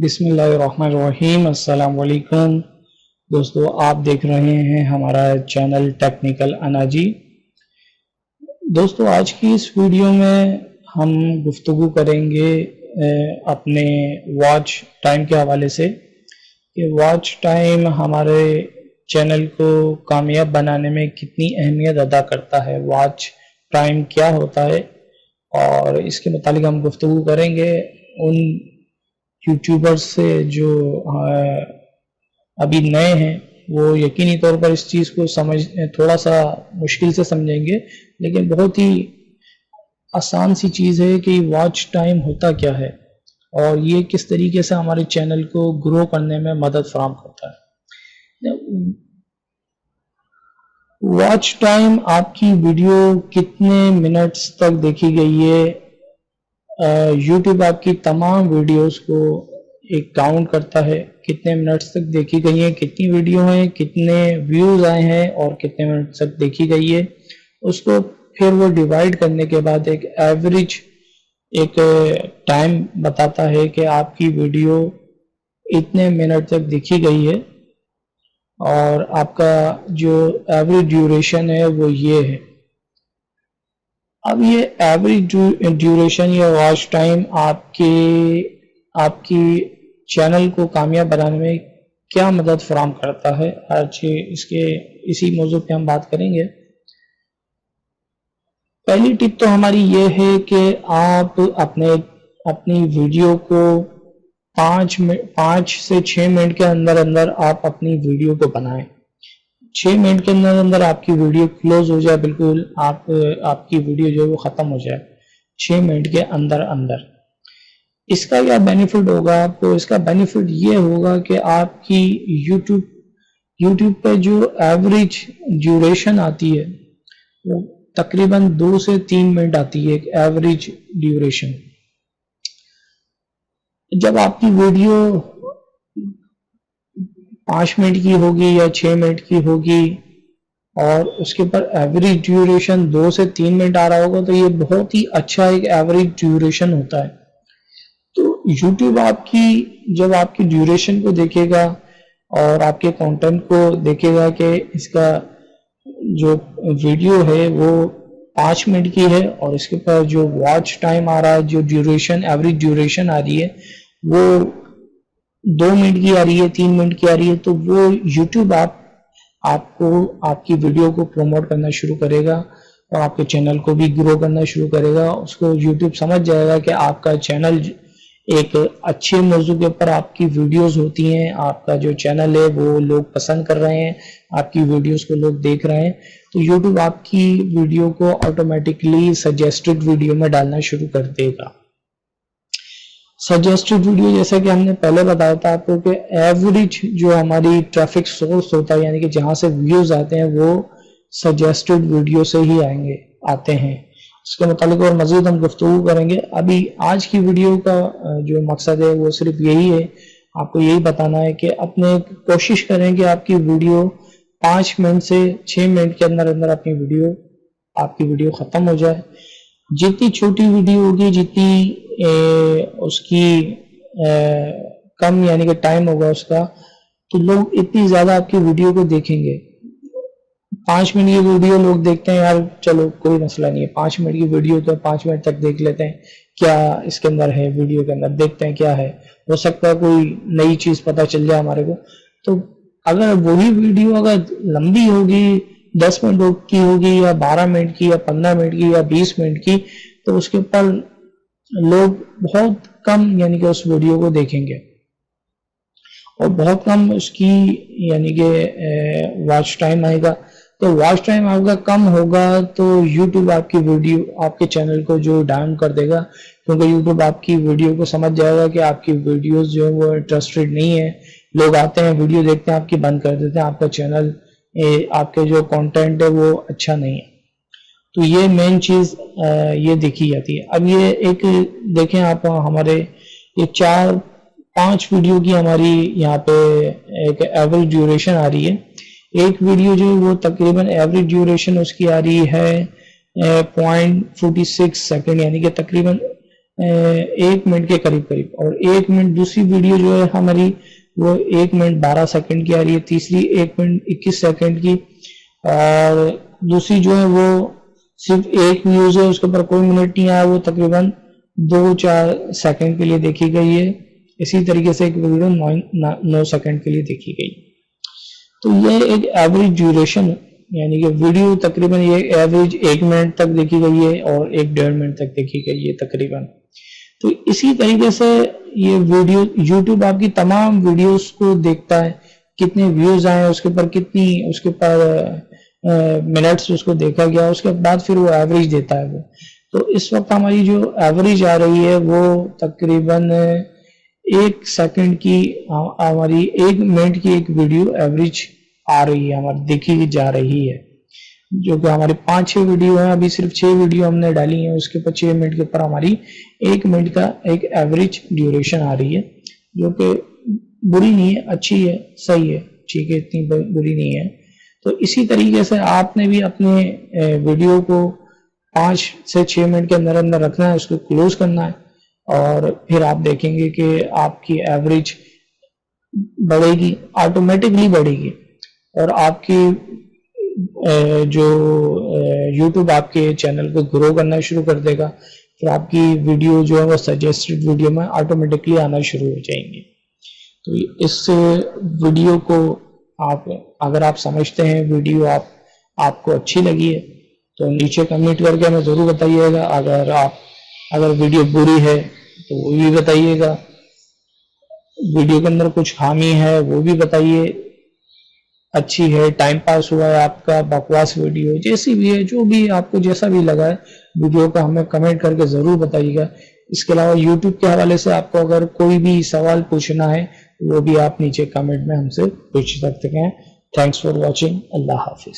بسم اللہ الرحمن الرحیم۔ السلام علیکم دوستو، آپ دیکھ رہے ہیں ہمارا چینل ٹیکنیکل اناجی۔ دوستو، آج کی اس ویڈیو میں ہم گفتگو کریں گے اپنے واچ ٹائم کے حوالے سے کہ واچ ٹائم ہمارے چینل کو کامیاب بنانے میں کتنی اہمیت ادا کرتا ہے، واچ ٹائم کیا ہوتا ہے، اور اس کے متعلق ہم گفتگو کریں گے ان یوٹیوبرز سے جو ابھی نئے ہیں۔ وہ یقینی طور پر اس چیز کو تھوڑا سا مشکل سے سمجھیں گے، لیکن بہت ہی آسان سی چیز ہے کہ واچ ٹائم ہوتا کیا ہے اور یہ کس طریقے سے ہمارے چینل کو گرو کرنے میں مدد فراہم کرتا ہے۔ واچ ٹائم آپ کی ویڈیو کتنے منٹس تک دیکھی گئی ہے، یوٹیوب آپ کی تمام ویڈیوز کو ایک کاؤنٹ کرتا ہے، کتنے منٹس تک دیکھی گئی ہیں، کتنی ویڈیو ہیں، کتنے ویوز آئے ہیں اور کتنے منٹ تک دیکھی گئی ہے۔ اس کو پھر وہ ڈیوائیڈ کرنے کے بعد ایک ایوریج ایک ٹائم بتاتا ہے کہ آپ کی ویڈیو اتنے منٹ تک دیکھی گئی ہے اور آپ کا جو ایوریج ڈیوریشن ہے وہ یہ ہے۔ اب یہ ایوریج ڈیوریشن یا واچ ٹائم آپ کی چینل کو کامیاب بنانے میں کیا مدد فراہم کرتا ہے، آج اسی موضوع پہ ہم بات کریں گے۔ پہلی ٹپ تو ہماری یہ ہے کہ آپ اپنی ویڈیو کو 5 سے 6 منٹ کے اندر آپ اپنی ویڈیو کو بنائیں۔ 6 منٹ کے اندر آپ کی ویڈیو کلوز ہو جائے، بالکل آپ کی ویڈیو جو ہے وہ ختم ہو جائے 6 منٹ کے اندر۔ اس کا کیا بینیفٹ ہوگا آپ کو؟ اس کا بینیفٹ یہ ہوگا کہ آپ کی یوٹیوب پہ جو ایوریج ڈیوریشن آتی ہے وہ تقریباً 2 سے 3 منٹ آتی ہے، ایک ایوریج ڈیوریشن۔ جب آپ کی ویڈیو 5 منٹ کی ہوگی یا 6 منٹ کی ہوگی اور اس کے پر ایوریج ڈیوریشن 2 سے 3 منٹ آ رہا ہوگا تو یہ بہت ہی اچھا ایک ایوریج ڈیوریشن ہوتا ہے۔ تو یوٹیوب جب آپ کی ڈیوریشن کو دیکھے گا اور آپ کے کانٹینٹ کو دیکھے گا کہ اس کا جو ویڈیو ہے وہ 5 منٹ کی ہے اور اس کے پر جو واچ ٹائم آ رہا ہے، جو ڈیوریشن ایوریج ڈیوریشن آ رہی ہے وہ 2 منٹ کی آ رہی ہے، 3 منٹ کی آ رہی ہے، تو وہ یوٹیوب آپ کی ویڈیو کو پروموٹ کرنا شروع کرے گا اور آپ کے چینل کو بھی گرو کرنا شروع کرے گا۔ اس کو یوٹیوب سمجھ جائے گا کہ آپ کا چینل ایک اچھے موضوع کے اوپر آپ کی ویڈیوز ہوتی ہیں، آپ کا جو چینل ہے وہ لوگ پسند کر رہے ہیں، آپ کی ویڈیوز کو لوگ دیکھ رہے ہیں، تو یوٹیوب آپ کی ویڈیو کو آٹومیٹکلی سجیسٹڈ ویڈیو میں ڈالنا شروع کر دے گا۔ سجیسٹڈ ویڈیو جیسا کہ ہم نے پہلے بتایا تھا آپ کو کہ ایوریج جو ہماری ٹریفک سورس ہوتا ہے، یعنی کہ جہاں سے ویوز آتے ہیں وہ سجیسٹڈ ویڈیو سے ہی آتے ہیں۔ اس کے متعلق اور مزید ہم گفتگو کریں گے۔ ابھی آج کی ویڈیو کا جو مقصد ہے وہ صرف یہی ہے، آپ کو یہی بتانا ہے کہ اپنے کوشش کریں کہ آپ کی ویڈیو 5 منٹ سے 6 منٹ کے اندر آپ کی ویڈیو ختم ہو جائے۔ جتنی چھوٹی ویڈیو ہوگی، جتنی اس کی کم یعنی کہ ٹائم ہوگا اس کا، تو لوگ اتنی زیادہ آپ کی ویڈیو کو دیکھیں گے۔ 5 منٹ کی ویڈیو لوگ دیکھتے ہیں، یار چلو کوئی مسئلہ نہیں ہے، 5 منٹ کی ویڈیو تو 5 منٹ تک دیکھ لیتے ہیں، کیا اس کے اندر ہے، ویڈیو کے اندر دیکھتے ہیں کیا ہے، ہو سکتا ہے کوئی نئی چیز پتہ چل جائے ہمارے کو۔ تو اگر وہی ویڈیو اگر لمبی ہوگی، 10 منٹ کی ہوگی یا 12 منٹ کی یا 15 منٹ کی یا 20 منٹ کی، تو اس کے اوپر لوگ بہت کم یعنی کہ اس ویڈیو کو دیکھیں گے اور بہت کم اس کی یعنی کہ واچ ٹائم آئے گا۔ تو واچ ٹائم آپ کا کم ہوگا تو یوٹیوب آپ کی ویڈیو آپ کے چینل کو جو ڈاؤن کر دے گا، کیونکہ یوٹیوب آپ کی ویڈیو کو سمجھ جائے گا کہ آپ کی ویڈیوز جو ہے وہ انٹرسٹڈ نہیں ہے، لوگ آتے ہیں ویڈیو دیکھتے ہیں، آپ کی بند کر دیتے ہیں، آپ کا چینل آپ کے جو کانٹینٹ ہے وہ اچھا نہیں ہے۔ تو یہ مین چیز یہ دیکھی جاتی ہے۔ اب یہ ایک دیکھیں آپ، ہمارے یہ 4-5 ویڈیو کی ہماری یہاں پہ ایک ایوریج ڈیوریشن آ رہی ہے۔ ایک ویڈیو جو وہ تقریباً ایوریج ڈیوریشن اس کی آ رہی ہے 0.46 سیکنڈ، یعنی کہ تقریباً 1 منٹ کے قریب اور 1 منٹ دوسری ویڈیو جو ہے ہماری وہ 1 منٹ 12 سیکنڈ کی آ رہی ہے, تیسری 1 منٹ 21 سیکنڈ کی, اور دوسری جو ہے وہ صرف 1 ویوز ہے, اس کے اوپر کوئی منٹ نہیں آیا, وہ تقریباً 2-4 سیکنڈ کے لیے دیکھی گئی ہے. اسی طریقے سے ایک ویڈیو 9 سیکنڈ کے لیے دیکھی گئی. تو یہ ایک ایوریج ڈیوریشن, یعنی کہ ویڈیو تقریباً یہ ایوریج 1 منٹ تک دیکھی گئی ہے اور 1-1.5 منٹ تک دیکھی گئی ہے تقریباً. تو اسی طریقے سے یہ ویڈیو یوٹیوب آپ کی تمام ویڈیوز کو دیکھتا ہے, کتنے ویوز آئے, اس کے اوپر کتنی, اس کے اوپر منٹس اس کو دیکھا گیا, اس کے بعد پھر وہ ایوریج دیتا ہے وہ. تو اس وقت ہماری جو ایوریج آ رہی ہے وہ تقریباً 1 سیکنڈ کی, ہماری 1 منٹ کی ایک ویڈیو ایوریج آ رہی ہے, ہماری دیکھی جا رہی ہے, جو کہ ہمارے 5-6 ویڈیو ہیں, ابھی صرف 6 ویڈیو ہم نے ڈالی ہیں, اس کے اوپر 6 منٹ کے اوپر ہماری 1 منٹ کا ایک ایوریج ڈیوریشن آ رہی ہے, جو کہ بری نہیں ہے, اچھی ہے, صحیح ہے, ٹھیک ہے, اتنی بری نہیں ہے. تو اسی طریقے سے آپ نے بھی اپنے ویڈیو کو 5 سے 6 منٹ کے اندر رکھنا ہے, اس کو کلوز کرنا ہے, اور پھر آپ دیکھیں گے کہ آپ کی ایوریج بڑھے گی, آٹومیٹکلی بڑھے گی, اور آپ کی جو یوٹیوب آپ کے چینل کو گرو کرنا شروع کر دے گا. پھر آپ کی ویڈیو جو ہے وہ سجیسٹڈ ویڈیو میں آٹومیٹکلی آنا شروع ہو جائیں گے. تو اس ویڈیو کو اگر آپ سمجھتے ہیں ویڈیو آپ کو اچھی لگی ہے تو نیچے کمنٹ کر کے ہمیں ضرور بتائیے گا. اگر ویڈیو بری ہے تو وہ بھی بتائیے گا, ویڈیو کے اندر کچھ خامی ہے وہ بھی بتائیے, اچھی ہے, ٹائم پاس ہوا ہے آپ کا, بکواس ویڈیو, جیسی بھی ہے, جو بھی آپ کو جیسا بھی لگا ہے ویڈیو کا ہمیں کمنٹ کر کے ضرور بتائیے گا. اس کے علاوہ یوٹیوب کے حوالے سے آپ کو اگر کوئی بھی سوال پوچھنا ہے وہ بھی آپ نیچے کمنٹ میں ہم سے پوچھ سکتے ہیں. Thanks for watching. اللہ حافظ.